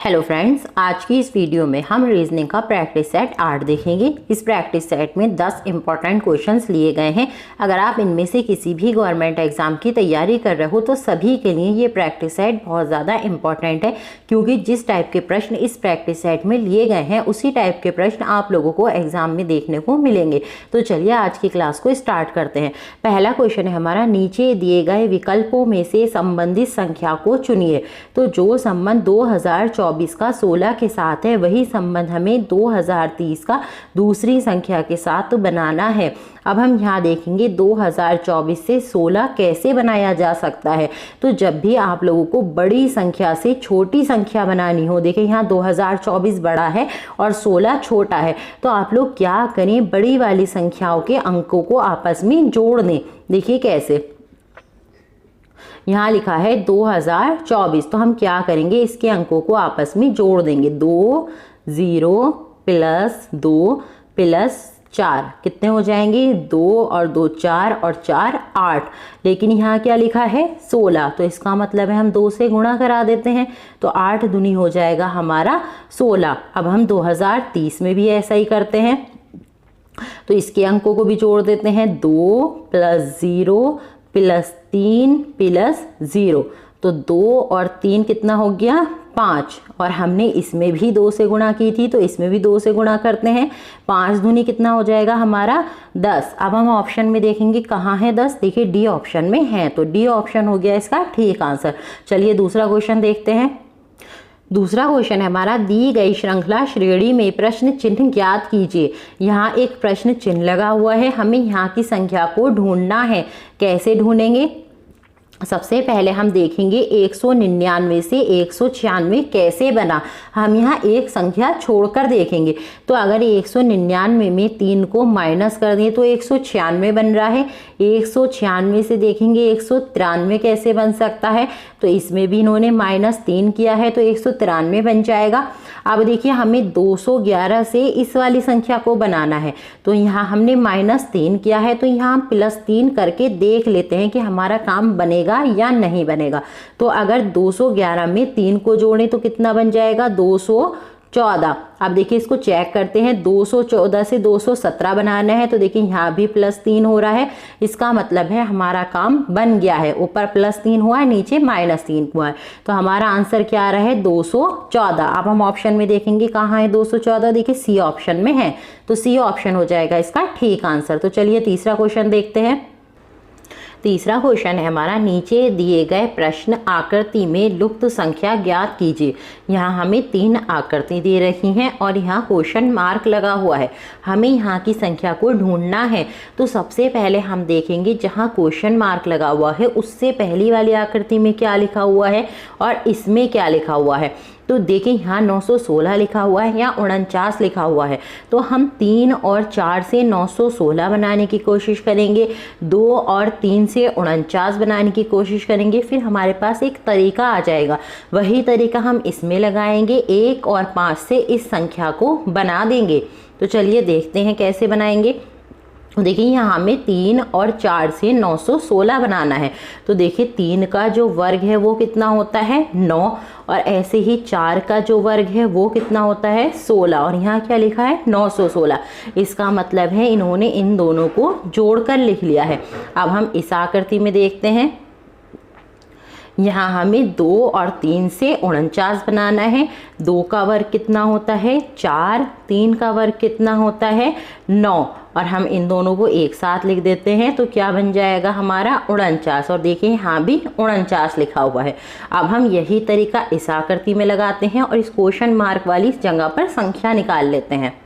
Hello friends, आज की इस वीडियो में हम रीजनिंग का प्रैक्टिस सेट 8 देखेंगे। इस प्रैक्टिस सेट में 10 इंपॉर्टेंट क्वेश्चंस लिए गए हैं। अगर आप इनमें से किसी भी गवर्नमेंट एग्जाम की तैयारी कर रहे हो तो सभी के लिए ये प्रैक्टिस सेट बहुत ज़्यादा इंपॉर्टेंट है, क्योंकि जिस टाइप के प्रश्न इस प्रैक्टिस सेट में लिए गए हैं उसी टाइप के प्रश्न आप लोगों को एग्जाम में देखने को मिलेंगे। तो चलिए आज की क्लास को स्टार्ट करते हैं। पहला क्वेश्चन है हमारा, नीचे दिए गए विकल्पों में से संबंधित संख्या को चुनिए। तो जो संबंध 2024 का 16 के साथ है वही संबंध हमें 2030 का दूसरी संख्या के साथ बनाना है। अब हम यहाँ देखेंगे 2024 से 16 कैसे बनाया जा सकता है। तो जब भी आप लोगों को बड़ी संख्या से छोटी संख्या बनानी हो, देखिए यहाँ 2024 बड़ा है और 16 छोटा है, तो आप लोग क्या करें, बड़ी वाली संख्याओं के अंकों को आपस में जोड़ दें। देखिए कैसे, यहाँ लिखा है 2024, तो हम क्या करेंगे, इसके अंकों को आपस में जोड़ देंगे। 2 0 प्लस 2 प्लस 4 कितने हो जाएंगे, 2 और 2 4 और 4 8। लेकिन यहाँ क्या लिखा है 16, तो इसका मतलब है हम 2 से गुणा करा देते हैं, तो 8 दूनी हो जाएगा हमारा 16। अब हम 2030 में भी ऐसा ही करते हैं, तो इसके अंकों को भी जोड़ देते हैं। 2 प्लस 0 प्लस 3 प्लस 0, तो 2 और 3 कितना हो गया 5, और हमने इसमें भी 2 से गुणा की थी तो इसमें भी 2 से गुणा करते हैं। 5 दूनी कितना हो जाएगा हमारा 10। अब हम ऑप्शन में देखेंगे कहाँ है 10, देखिए डी ऑप्शन में है, तो डी ऑप्शन हो गया इसका ठीक आंसर। चलिए दूसरा क्वेश्चन देखते हैं। दूसरा क्वेश्चन है हमारा, दी गई श्रृंखला श्रेणी में प्रश्न चिन्ह ज्ञात कीजिए। यहाँ एक प्रश्न चिन्ह लगा हुआ है, हमें यहाँ की संख्या को ढूंढना है। कैसे ढूंढेंगे, सबसे पहले हम देखेंगे 199 से 196 कैसे बना। हम यहाँ एक संख्या छोड़कर देखेंगे, तो अगर 199 में 3 को माइनस कर दें तो 196 बन रहा है। 196 से देखेंगे 193 कैसे बन सकता है, तो इसमें भी इन्होंने -3 किया है तो 193 बन जाएगा। अब देखिए हमें 211 से इस वाली संख्या को बनाना है, तो यहाँ हमने -3 किया है, तो यहाँ हम +3 करके देख लेते हैं कि हमारा काम बनेगा या नहीं बनेगा। तो अगर 211 में 3 को जोड़ें तो कितना बन जाएगा 214। अब देखिए इसको चेक करते हैं, 214 से 217 बनाना है, तो देखिए यहाँ भी +3 हो रहा है, इसका मतलब है हमारा काम बन गया है। ऊपर +3 हुआ है, नीचे -3 हुआ है, तो हमारा आंसर क्या आ रहा है 214। अब हम ऑप्शन में देखेंगे कहाँ है 214, देखिए सी ऑप्शन में है, तो सी ऑप्शन हो जाएगा इसका ठीक आंसर। तो चलिए तीसरा क्वेश्चन देखते हैं। तीसरा क्वेश्चन है हमारा, नीचे दिए गए प्रश्न आकृति में लुप्त संख्या ज्ञात कीजिए। यहाँ हमें 3 आकृति दे रही हैं और यहाँ क्वेश्चन मार्क लगा हुआ है, हमें यहाँ की संख्या को ढूंढना है। तो सबसे पहले हम देखेंगे जहाँ क्वेश्चन मार्क लगा हुआ है उससे पहली वाली आकृति में क्या लिखा हुआ है और इसमें क्या लिखा हुआ है। तो देखिए यहाँ 916 लिखा हुआ है, यहाँ 49 लिखा हुआ है, तो हम 3 और 4 से 916 बनाने की कोशिश करेंगे, 2 और 3 से 49 बनाने की कोशिश करेंगे। फिर हमारे पास एक तरीका आ जाएगा, वही तरीका हम इसमें लगाएंगे, 1 और 5 से इस संख्या को बना देंगे। तो चलिए देखते हैं कैसे बनाएंगे। देखिए यहाँ हमें 3 और 4 से 916 बनाना है, तो देखिए 3 का जो वर्ग है वो कितना होता है 9, और ऐसे ही 4 का जो वर्ग है वो कितना होता है 16, और यहाँ क्या लिखा है 916। इसका मतलब है इन्होंने इन दोनों को जोड़कर लिख लिया है। अब हम इस आकृति में देखते हैं, यहाँ हमें 2 और 3 से 49 बनाना है। 2 का वर्ग कितना होता है 4, 3 का वर्ग कितना होता है 9, और हम इन दोनों को एक साथ लिख देते हैं, तो क्या बन जाएगा हमारा 49, और देखिए यहाँ भी 49 लिखा हुआ है। अब हम यही तरीका इस आकृति में लगाते हैं और इस क्वेश्चन मार्क वाली जगह पर संख्या निकाल लेते हैं।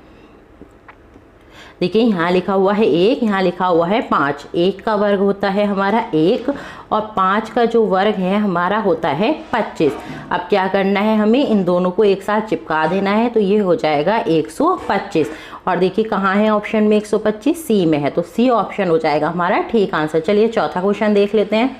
देखिए यहाँ लिखा हुआ है 1, यहाँ लिखा हुआ है 5। 1 का वर्ग होता है हमारा 1 और 5 का जो वर्ग है हमारा होता है 25। अब क्या करना है, हमें इन दोनों को एक साथ चिपका देना है, तो ये हो जाएगा 125। और देखिए कहाँ है ऑप्शन में 125, सी में है, तो सी ऑप्शन हो जाएगा हमारा ठीक आंसर। चलिए चौथा क्वेश्चन देख लेते हैं।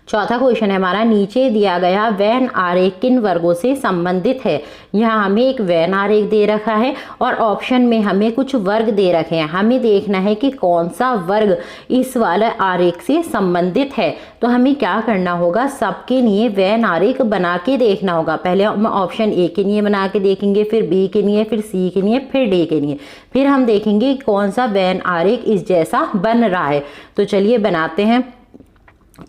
चौथा क्वेश्चन है हमारा, नीचे दिया गया वेन आरेख किन वर्गों से संबंधित है। यहाँ हमें एक वेन आरेख दे रखा है और ऑप्शन में हमें कुछ वर्ग दे रखे हैं। हमें देखना है कि कौन सा वर्ग इस वाले आरेख से संबंधित है। तो हमें क्या करना होगा, सबके लिए वेन आरेख बना के देखना होगा। पहले हम ऑप्शन ए के लिए बना के देखेंगे, फिर बी के लिए, फिर सी के लिए, फिर डी के लिए, फिर हम देखेंगे कौन सा वेन आरेख इस जैसा बन रहा है। तो चलिए बनाते हैं।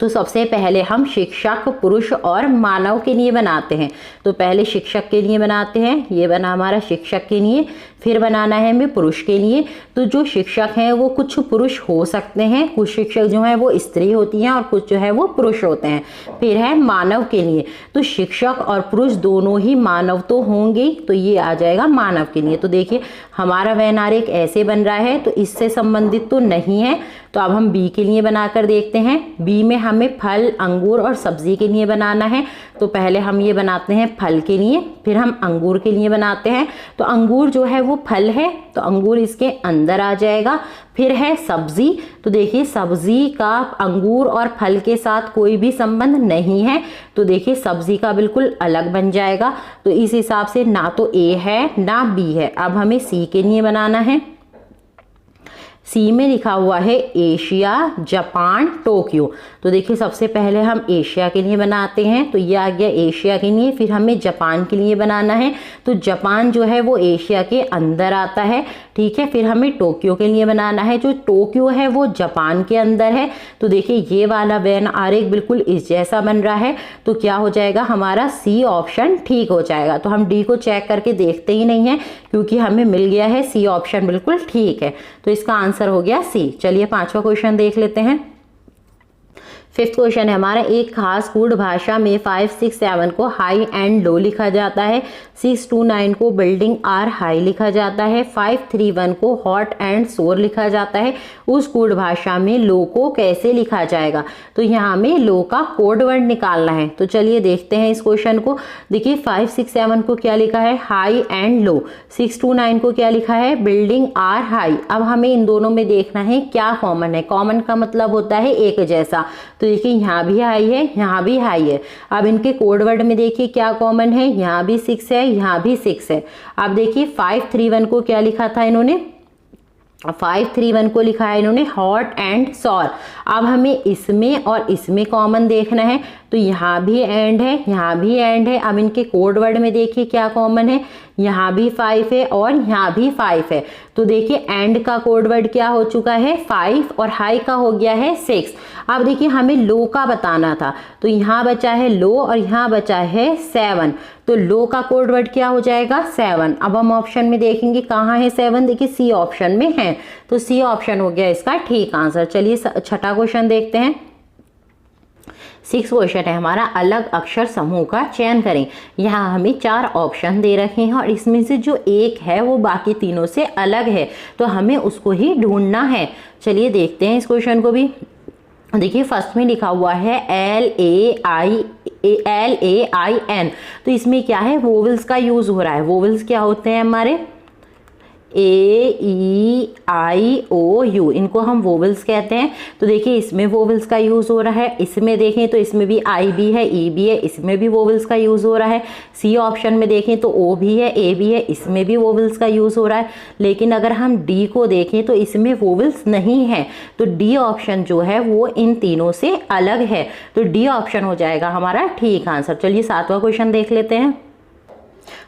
तो सबसे पहले हम शिक्षक, पुरुष और मानव के लिए बनाते हैं। तो पहले शिक्षक के लिए बनाते हैं, ये बना हमारा शिक्षक के लिए। फिर बनाना है हमें पुरुष के लिए। तो जो शिक्षक हैं वो कुछ पुरुष हो सकते हैं, कुछ शिक्षक जो हैं वो स्त्री होती हैं और कुछ जो है वो पुरुष होते हैं। फिर है मानव के लिए, तो शिक्षक और पुरुष दोनों ही मानव तो होंगे, तो ये आ जाएगा मानव के लिए। तो देखिए हमारा वेन आरेख ऐसे बन रहा है, तो इससे संबंधित तो नहीं है। तो अब हम बी के लिए बनाकर देखते हैं। बी में हमें फल, अंगूर और सब्जी के लिए बनाना है। तो पहले हम ये बनाते हैं फल के लिए, फिर हम अंगूर के लिए बनाते हैं। तो अंगूर जो है वो फल है, तो अंगूर इसके अंदर आ जाएगा। फिर है सब्जी, तो देखिए सब्जी का अंगूर और फल के साथ कोई भी संबंध नहीं है, तो देखिए सब्जी का बिल्कुल अलग बन जाएगा। तो इस हिसाब से ना तो ए है ना बी है। अब हमें सी के लिए बनाना है। सी में लिखा हुआ है एशिया, जापान, टोक्यो। तो देखिए सबसे पहले हम एशिया के लिए बनाते हैं, तो ये आ गया एशिया के लिए। फिर हमें जापान के लिए बनाना है, तो जापान जो है वो एशिया के अंदर आता है, ठीक है। फिर हमें टोक्यो के लिए बनाना है, जो टोक्यो है वो जापान के अंदर है। तो देखिए ये वाला वेन आरेख बिल्कुल इस जैसा बन रहा है। तो क्या हो जाएगा, हमारा सी ऑप्शन ठीक हो जाएगा। तो हम डी को चेक करके देखते ही नहीं है, क्योंकि हमें मिल गया है सी ऑप्शन बिल्कुल ठीक है। तो इसका आंसर हो गया सी। चलिए पांचवा क्वेश्चन देख लेते हैं। फिफ्थ क्वेश्चन है हमारा, एक खास कोड भाषा में 5, 6, 7 को हाई एंड लो लिखा जाता है, 6 to 9 को बिल्डिंग आर हाई लिखा जाता है, 5, 3, 1 को हॉट एंड सोर लिखा जाता है। उस कोड भाषा में लो को कैसे लिखा जाएगा। तो यहाँ हमें लो का कोड वर्ड निकालना है। तो चलिए देखते हैं इस क्वेश्चन को। देखिए 5, 6, 7 को क्या लिखा है, हाई एंड लो। 6 to 9 को क्या लिखा है, बिल्डिंग आर हाई। अब हमें इन दोनों में देखना है क्या कॉमन है। कॉमन का मतलब होता है एक जैसा। तो देखिए यहाँ भी हाई है, यहाँ भी हाई है। अब इनके कोड वर्ड में देखिए क्या कॉमन है, यहाँ भी 6 है, यहाँ भी 6 है। अब देखिए 5, 3, 1 को क्या लिखा था इन्होंने, 5, 3, 1 को लिखा है इन्होंने हॉट एंड सॉर। अब हमें इसमें और इसमें कॉमन देखना है। तो यहाँ भी एंड है, यहाँ भी एंड है। अब इनके कोड वर्ड में देखिए क्या कॉमन है, यहाँ भी 5 है और यहाँ भी 5 है। तो देखिए एंड का कोड वर्ड क्या हो चुका है, 5, और हाई का हो गया है 6। अब देखिए हमें लो का बताना था, तो यहाँ बचा है लो और यहाँ बचा है 7। तो लो का कोड वर्ड क्या हो जाएगा, 7। अब हम ऑप्शन में देखेंगे कहाँ है 7, देखिए सी ऑप्शन में है। तो सी ऑप्शन हो गया इसका ठीक आंसर। चलिए छठा क्वेश्चन देखते हैं। 6 क्वेश्चन है हमारा, अलग अक्षर समूह का चयन करें। यहाँ हमें 4 ऑप्शन दे रखे हैं और इसमें से जो एक है वो बाकी तीनों से अलग है, तो हमें उसको ही ढूंढना है। चलिए देखते हैं इस क्वेश्चन को भी। देखिए फर्स्ट में लिखा हुआ है LAIN। तो इसमें क्या है, वोवेल्स का यूज हो रहा है। वोवेल्स क्या होते हैं हमारे, AEIOU, इनको हम वोवेल्स कहते हैं। तो देखिए इसमें वोवेल्स का यूज हो रहा है। इसमें देखें तो इसमें भी I भी है, E भी है, इसमें भी वोवेल्स का यूज हो रहा है। सी ऑप्शन में देखें तो O भी है, A भी है, इसमें भी वोवेल्स का यूज हो रहा है। लेकिन अगर हम D को देखें तो इसमें वोवेल्स नहीं है। तो D ऑप्शन जो है वो इन तीनों से अलग है। तो D ऑप्शन हो जाएगा हमारा ठीक आंसर। चलिए 7वां क्वेश्चन देख लेते हैं।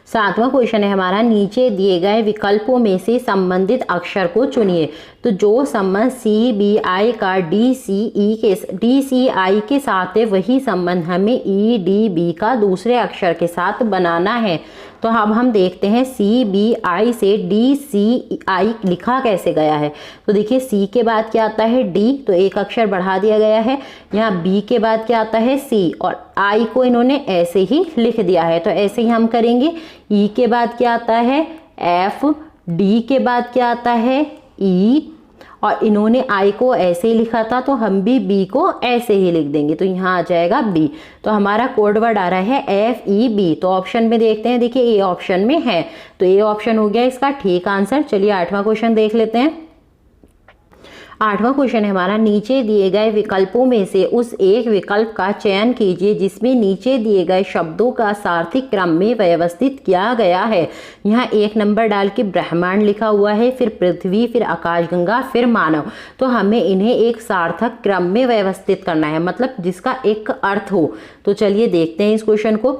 7वां क्वेश्चन है हमारा, नीचे दिए गए विकल्पों में से संबंधित अक्षर को चुनिए। तो जो संबंध CBI का DCI के साथ है, वही संबंध हमें EDB का दूसरे अक्षर के साथ बनाना है। तो अब हम देखते हैं CBI से DCI लिखा कैसे गया है। तो देखिए C के बाद क्या आता है D, तो एक अक्षर बढ़ा दिया गया है। यहाँ B के बाद क्या आता है C, और I को इन्होंने ऐसे ही लिख दिया है। तो ऐसे ही हम करेंगे। E के बाद क्या आता है F, D के बाद क्या आता है E, और इन्होंने I को ऐसे ही लिखा था, तो हम भी B को ऐसे ही लिख देंगे। तो यहाँ आ जाएगा B। तो हमारा कोड वर्ड आ रहा है FEB। तो ऑप्शन में देखते हैं, देखिए A ऑप्शन में है, तो A ऑप्शन हो गया इसका ठीक आंसर। चलिए 8वां क्वेश्चन देख लेते हैं। 8वां क्वेश्चन है हमारा, नीचे दिए गए विकल्पों में से उस एक विकल्प का चयन कीजिए जिसमें नीचे दिए गए शब्दों का सारथिक क्रम में व्यवस्थित किया गया है। यहाँ 1 नंबर डाल के ब्रह्मांड लिखा हुआ है, फिर पृथ्वी, फिर आकाशगंगा, फिर मानव। तो हमें इन्हें एक सार्थक क्रम में व्यवस्थित करना है, मतलब जिसका एक अर्थ हो। तो चलिए देखते हैं इस क्वेश्चन को।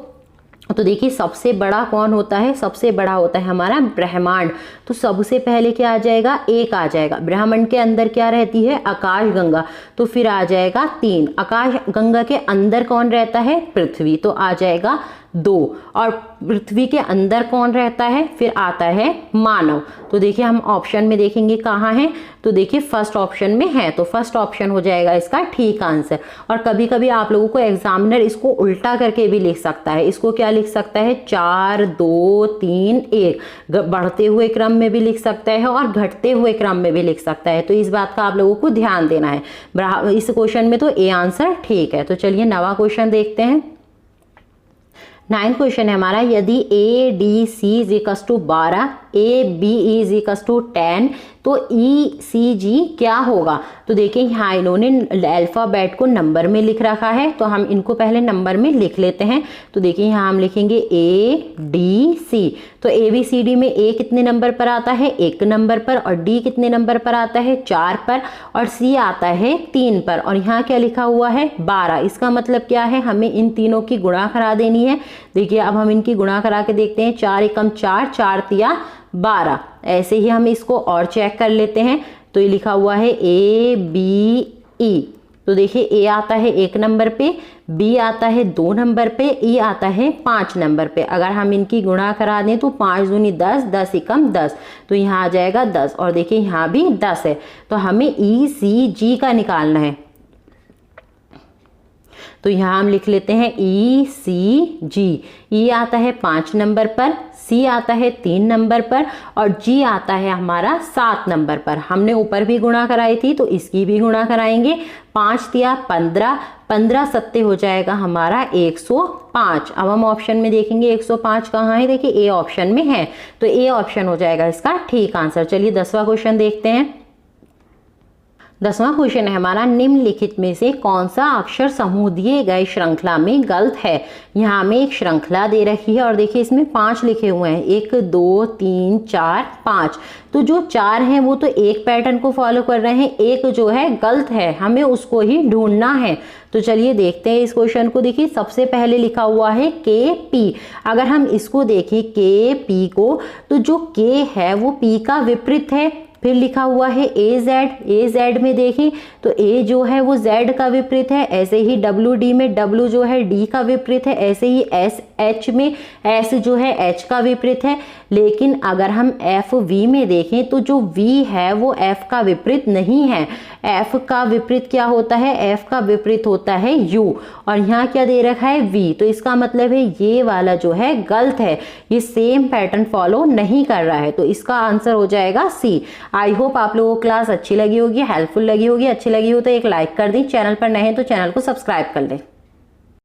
तो देखिए सबसे बड़ा कौन होता है, सबसे बड़ा होता है हमारा ब्रह्मांड। तो सबसे पहले क्या आ जाएगा, 1 आ जाएगा। ब्रह्मांड के अंदर क्या रहती है, आकाश गंगा, तो फिर आ जाएगा 3। आकाश गंगा के अंदर कौन रहता है, पृथ्वी, तो आ जाएगा 2। और पृथ्वी के अंदर कौन रहता है, फिर आता है मानव। तो देखिए हम ऑप्शन में देखेंगे कहाँ है, तो देखिए फर्स्ट ऑप्शन में है, तो फर्स्ट ऑप्शन हो जाएगा इसका ठीक आंसर। और कभी कभी आप लोगों को एग्जामिनर इसको उल्टा करके भी लिख सकता है। इसको क्या लिख सकता है, 4 2 3 1, बढ़ते हुए क्रम में भी लिख सकता है और घटते हुए क्रम में भी लिख सकता है। तो इस बात का आप लोगों को ध्यान देना है। इस क्वेश्चन में तो ए आंसर ठीक है। तो चलिए 9वां क्वेश्चन देखते हैं। 9 क्वेश्चन है हमारा, यदि A D C is equals to 12, A B is equals to 10, तो ई सी जी क्या होगा। तो देखिए यहाँ इन्होंने अल्फ़ाबेट को नंबर में लिख रखा है, तो हम इनको पहले नंबर में लिख लेते हैं। तो देखिए यहाँ हम लिखेंगे ए डी सी। तो ए बी सी डी में ए कितने नंबर पर आता है, 1 नंबर पर, और डी कितने नंबर पर आता है, 4 पर, और सी आता है 3 पर। और यहाँ क्या लिखा हुआ है, 12। इसका मतलब क्या है, हमें इन तीनों की गुणा करा देनी है। देखिए अब हम इनकी गुणा करा के देखते हैं। 4 एकम 4, 4 तिया 12। ऐसे ही हम इसको और चेक कर लेते हैं। तो ये लिखा हुआ है ए बी ई। तो देखिए ए आता है 1 नंबर पे, बी आता है 2 नंबर पे, ई आता है 5 नंबर पे। अगर हम इनकी गुणा करा दें तो 5 दूनी 10, 10 एकम 10, तो यहाँ आ जाएगा 10। और देखिए यहाँ भी 10 है, तो हमें ई सी जी का निकालना है। तो यहाँ हम लिख लेते हैं ई सी जी। ई आता है 5 नंबर पर, सी आता है 3 नंबर पर, और जी आता है हमारा 7 नंबर पर। हमने ऊपर भी गुणा कराई थी, तो इसकी भी गुणा कराएंगे। 5 तिया 15, 15 सत्ते हो जाएगा हमारा 105। अब हम ऑप्शन में देखेंगे 105 कहाँ है, देखिए ए ऑप्शन में है, तो ए ऑप्शन हो जाएगा इसका ठीक आंसर। चलिए 10वां क्वेश्चन देखते हैं। 10वां क्वेश्चन है हमारा, निम्नलिखित में से कौन सा अक्षर समूह दिए गए श्रृंखला में गलत है। यहाँ हमें एक श्रृंखला दे रखी है और देखिए इसमें 5 लिखे हुए हैं, 1 2 3 4 5। तो जो 4 हैं वो तो एक पैटर्न को फॉलो कर रहे हैं, एक जो है गलत है, हमें उसको ही ढूंढना है। तो चलिए देखते हैं इस क्वेश्चन को। देखिए सबसे पहले लिखा हुआ है के पी। अगर हम इसको देखें के पी को, तो जो के है वो पी का विपरीत है। फिर लिखा हुआ है ए जेड। ए जेड में देखें तो ए जो है वो जेड का विपरीत है। ऐसे ही डब्ल्यू डी में डब्ल्यू जो है डी का विपरीत है। ऐसे ही एस एच में एस जो है एच का विपरीत है। लेकिन अगर हम एफ वी में देखें तो जो वी है वो एफ का विपरीत नहीं है। एफ का विपरीत क्या होता है, एफ का विपरीत होता है यू, और यहाँ क्या दे रखा है वी। तो इसका मतलब है ये वाला जो है गलत है, ये सेम पैटर्न फॉलो नहीं कर रहा है। तो इसका आंसर हो जाएगा सी। आई होप आप लोगों को क्लास अच्छी लगी होगी, हेल्पफुल लगी होगी। अच्छी लगी हो तो एक लाइक कर दें, चैनल पर नए हैं तो चैनल को सब्सक्राइब कर लें।